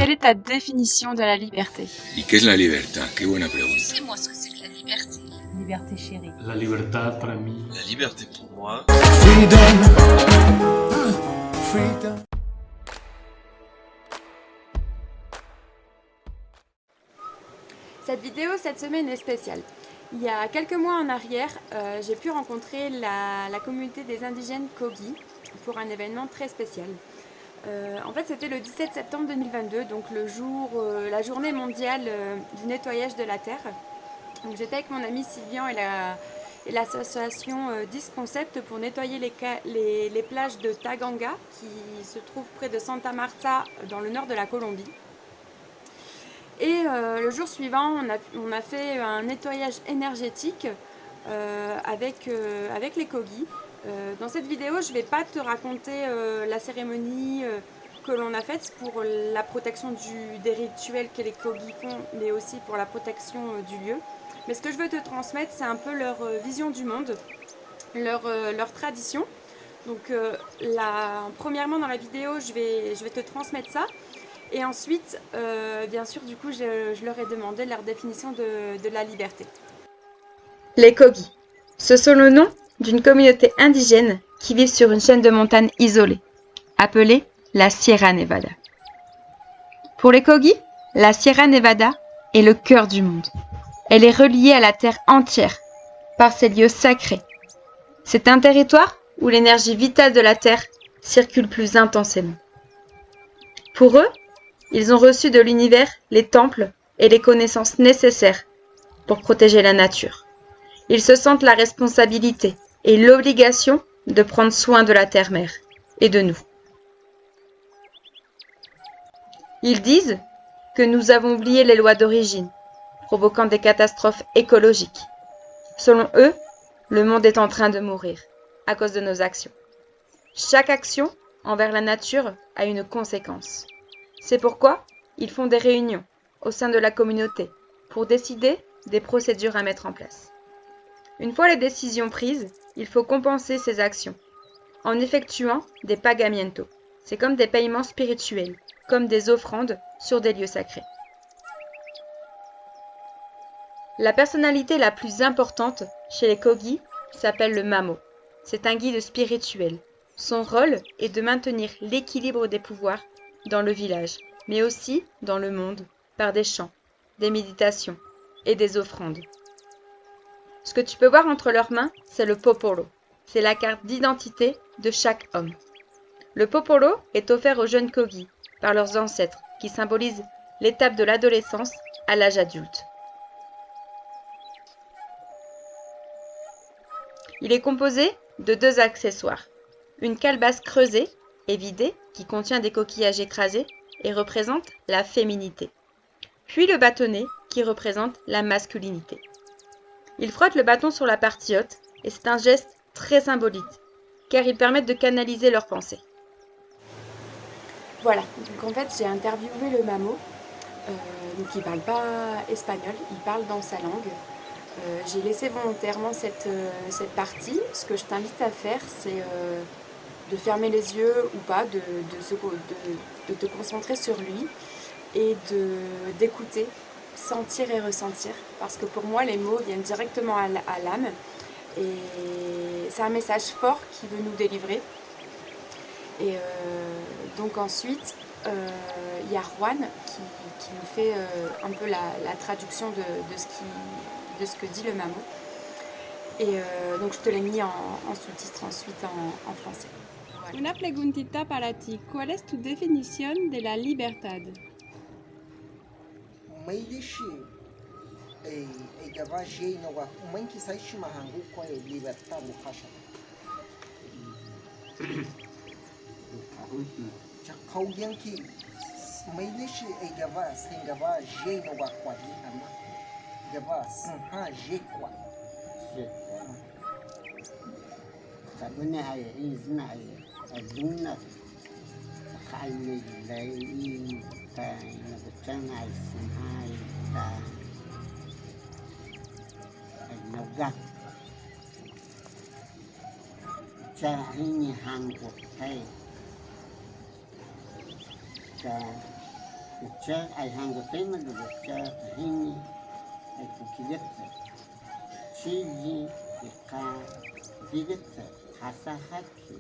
Quelle est ta définition de la liberté? ¿Y qué es la libertad? Qué buena pregunta. Dis-moi ce que c'est que la liberté. Liberté chérie. La libertad para mí. La liberté pour moi. Freedom. Cette vidéo cette semaine est spéciale. Il y a quelques mois en arrière, j'ai pu rencontrer la communauté des indigènes Kogi pour un événement très spécial. En fait, c'était le 17 septembre 2022, donc la journée mondiale du nettoyage de la terre. Donc, j'étais avec mon ami Sylvian et l'association 10 Concept pour nettoyer les plages de Taganga qui se trouvent près de Santa Marta dans le nord de la Colombie. Et le jour suivant, on a fait un nettoyage énergétique avec les Kogi. Dans cette vidéo, je ne vais pas te raconter la cérémonie que l'on a faite pour la protection des rituels que les Kogi font, mais aussi pour la protection du lieu. Mais ce que je veux te transmettre, c'est un peu leur vision du monde, leur tradition. Donc premièrement dans la vidéo, je vais te transmettre ça. Et ensuite, bien sûr, du coup, je leur ai demandé leur définition de la liberté. Les Kogi. Ce sont le nom d'une communauté indigène qui vit sur une chaîne de montagnes isolée, appelée la Sierra Nevada. Pour les Kogi, la Sierra Nevada est le cœur du monde. Elle est reliée à la terre entière par ses lieux sacrés. C'est un territoire où l'énergie vitale de la terre circule plus intensément. Pour eux, ils ont reçu de l'univers les temples et les connaissances nécessaires pour protéger la nature. Ils se sentent la responsabilité et l'obligation de prendre soin de la terre-mère et de nous. Ils disent que nous avons oublié les lois d'origine, provoquant des catastrophes écologiques. Selon eux, le monde est en train de mourir à cause de nos actions. Chaque action envers la nature a une conséquence. C'est pourquoi ils font des réunions au sein de la communauté pour décider des procédures à mettre en place. Une fois les décisions prises, il faut compenser ces actions en effectuant des pagamientos. C'est comme des paiements spirituels, comme des offrandes sur des lieux sacrés. La personnalité la plus importante chez les Kogi s'appelle le Mamo. C'est un guide spirituel. Son rôle est de maintenir l'équilibre des pouvoirs dans le village, mais aussi dans le monde, par des chants, des méditations et des offrandes. Ce que tu peux voir entre leurs mains, c'est le popolo. C'est la carte d'identité de chaque homme. Le popolo est offert aux jeunes Kogi par leurs ancêtres, qui symbolisent l'étape de l'adolescence à l'âge adulte. Il est composé de 2 accessoires. Une calebasse creusée et vidée qui contient des coquillages écrasés et représente la féminité. Puis le bâtonnet qui représente la masculinité. Ils frottent le bâton sur la partie haute et c'est un geste très symbolique car ils permettent de canaliser leurs pensées. Voilà, donc en fait j'ai interviewé le Mamo, donc il ne parle pas espagnol, il parle dans sa langue. J'ai laissé volontairement cette partie. Ce que je t'invite à faire, c'est de fermer les yeux ou pas, de te concentrer sur lui et d'écouter, sentir et ressentir. Parce que pour moi, les mots viennent directement à l'âme et c'est un message fort qui veut nous délivrer. Et donc ensuite, il y a Juan qui nous fait un peu la traduction de ce que dit le Mamo. Et donc je te l'ai mis en sous-titre ensuite en français. Voilà. Una preguntita para ti. ¿Cuál es tu definición de la libertad? Mailishi gavajei no wa manki saishi mahangu kwa libertad mukhasha. Chakau yanki mailishi gavajei no wa kwa hana. Gava sanha je kwa. Sabune ay izna ay azuna khali lay ta na ay sanha ta ay nagat cha hini hango hey cha Ucha ay hango tema do ucha hini ay kukilete. Chiji ika bigete hasahaki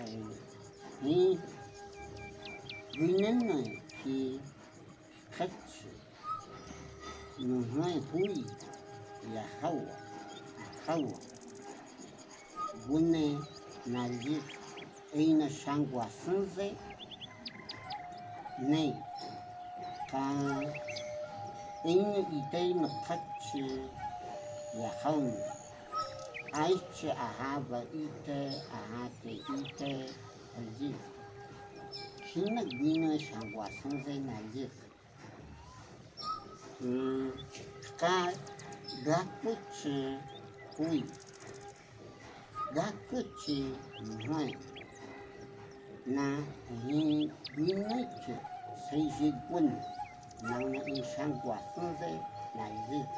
ay ni winenno ki kachi nuhai hui ya hawa bune naljik eina shangwa sunze ne ka eina itei no kachi ya haun aiche ahava ite ahate ite aljik kina gwino shangwa sunze naljik ka gakuchi hui gakuchi nuhai na hi gwinoche seiji gun na na in shangwa sunze naljik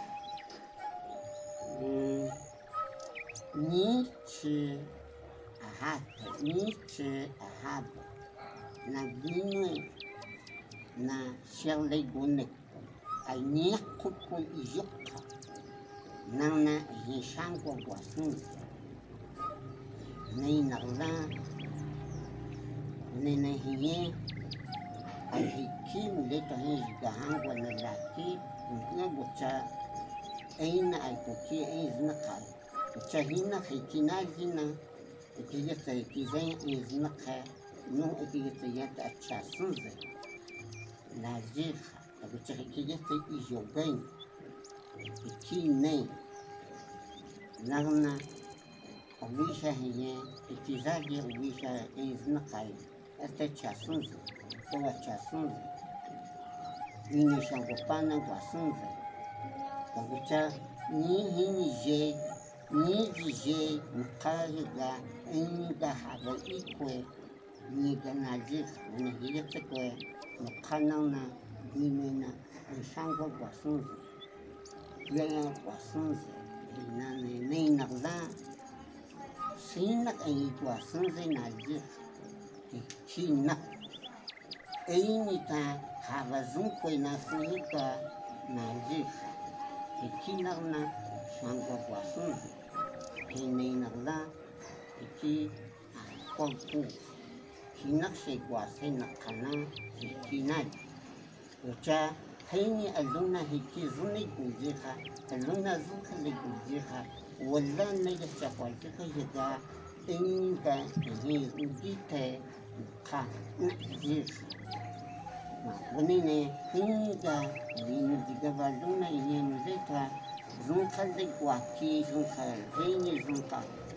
Nietzsche ahaba na gwino na shele gunek ay niyakuko iyoka na hishangwa guasunze nay nagla na hiye ay hiki muleta hijigahangwa na laki na bucha aina ay kuki izna kal bucha hina hikinajina ikiyata ikizay izna kal no ikiyata yata achasunze najikha bucha hikiyata ijogain ikine nagna awisha hiye ikizaji awisha izna kal ata chasunze towa chasunze ini shangopana guasunze Kabucha ni hinije ni dije mkaga inga haba ikwe ni ganajik ni hiyetekwe mkanana dimena shangwa guasunze yaya guasunze inane neinagla sinak ay guasunze najik ikina einita haba zunkwe na suhika najik ikinagna shangwa guasunze hineinagla iki kwalku hinakshe guase nakana hikinaj ucha haini aluna hiki zuni gujiha aluna zunkale gujiha wala nega chakwaltika higa inga hi ugite ka ujiha Wanene hinga ni diga valuna yemzeta zunkale guaki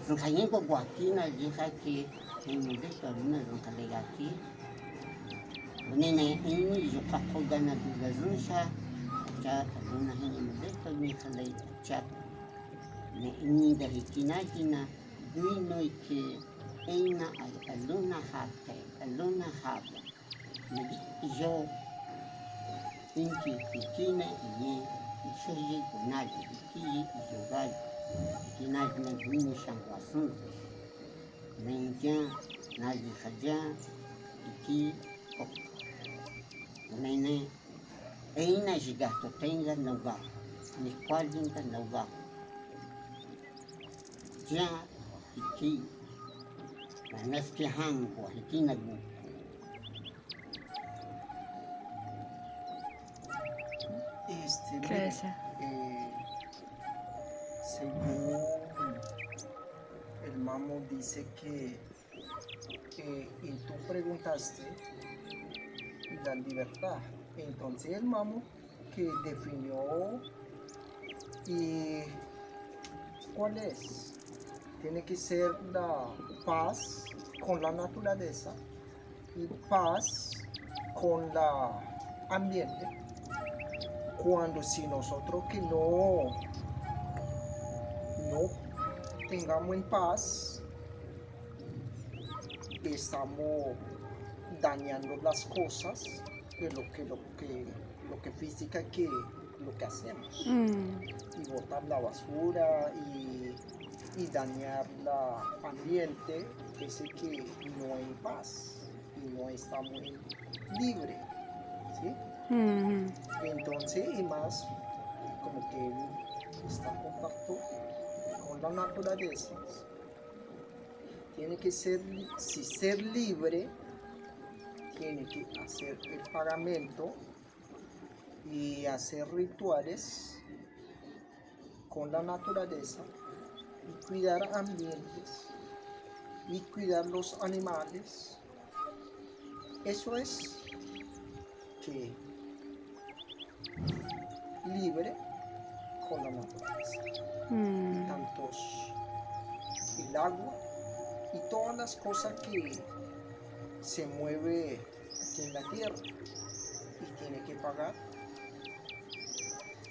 zunka yengo guaki na jihaki yemzeta luna zunkale gaki wanene hingi yuka kogana diga zunsha cha luna yemzeta ni kale cha ne inga hikinajina duino ike eina aluna haba yo inki ikine ye ishoye kunaji iki ijogai ikinaji na gwini shangwa sunze na inkia naji haja iki ok nene eina jigato tenga nauga ni kwalinga nauga ja iki na neski hangwa iki nagu ¿Qué es eso? Según el mamo dice que y tú preguntaste la libertad. Entonces el mamo que definió y ¿cuál es? Tiene que ser la paz con la naturaleza y paz con la ambiente. Cuando si nosotros que no tengamos en paz, estamos dañando las cosas de lo que física que lo que hacemos. Y botar la basura y dañar el ambiente, ese que no hay paz y no estamos libres. ¿sí? Mm. Entonces, y más, como que él está en contacto con la naturaleza, tiene que ser, si ser libre, tiene que hacer el pagamento y hacer rituales con la naturaleza y cuidar ambientes y cuidar los animales. Eso es que libre con la naturaleza, Mm. tanto el agua y todas las cosas que se mueve aquí en la tierra y tiene que pagar.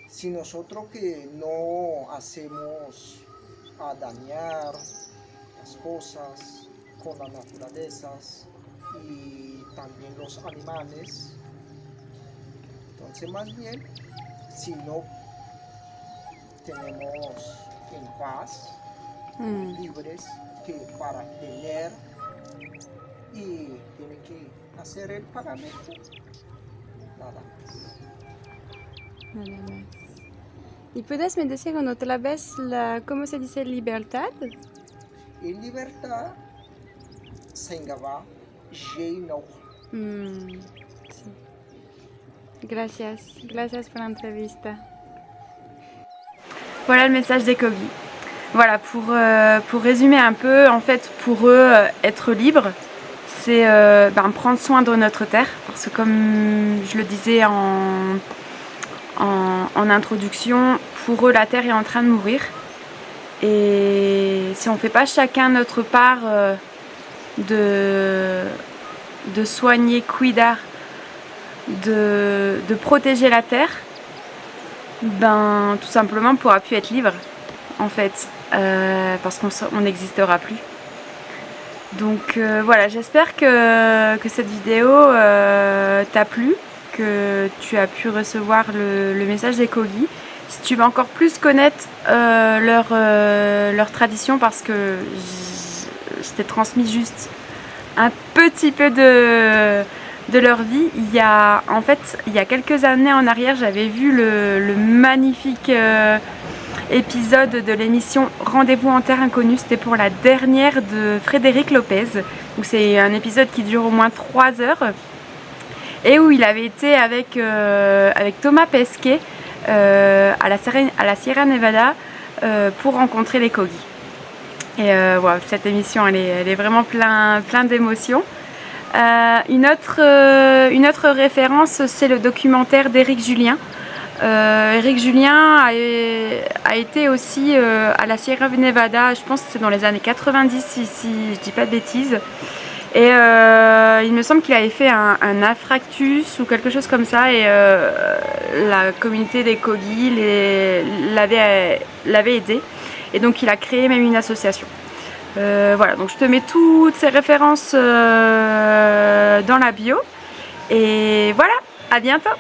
Si nosotros que no hacemos a dañar las cosas con las naturalezas y también los animales, entonces más bien si no tenemos en paz, Mm. libres, que para tener y tiene que hacer el pagamento, nada más. Nada más. ¿Y puedes me decir en otra vez cómo se dice libertad? En libertad, Sengaba, Jeno. Mm. Sí. Gracias por l'entrevista. Voilà le message des Kogi. Voilà, pour résumer un peu, en fait, pour eux, être libre, c'est prendre soin de notre terre, parce que comme je le disais en introduction, pour eux, la terre est en train de mourir. Et si on ne fait pas chacun notre part de soigner, cuidar, de protéger la terre, ben tout simplement on ne pourra plus être libre en fait, parce qu'on n'existera plus. Donc voilà, j'espère que cette vidéo t'a plu, que tu as pu recevoir le message des Kogi. Si tu veux encore plus connaître leur tradition, parce que je t'ai transmis juste un petit peu de leur vie. Il y a quelques années en arrière, j'avais vu le magnifique épisode de l'émission Rendez-vous en Terre Inconnue. C'était pour la dernière de Frédéric Lopez. Donc c'est un épisode qui dure au moins 3 heures et où il avait été avec Thomas Pesquet à la Sierra Nevada pour rencontrer les Kogi. Et voilà, cette émission elle est vraiment plein d'émotions. Une autre référence, c'est le documentaire d'Éric Julien. Éric Julien a été aussi à la Sierra Nevada, je pense que c'est dans les années 90 si je dis pas de bêtises. Et il me semble qu'il avait fait un infarctus ou quelque chose comme ça, et la communauté des Kogi l'avait aidé. Et donc il a créé même une association. Voilà, donc je te mets toutes ces références dans la bio. Et voilà, à bientôt!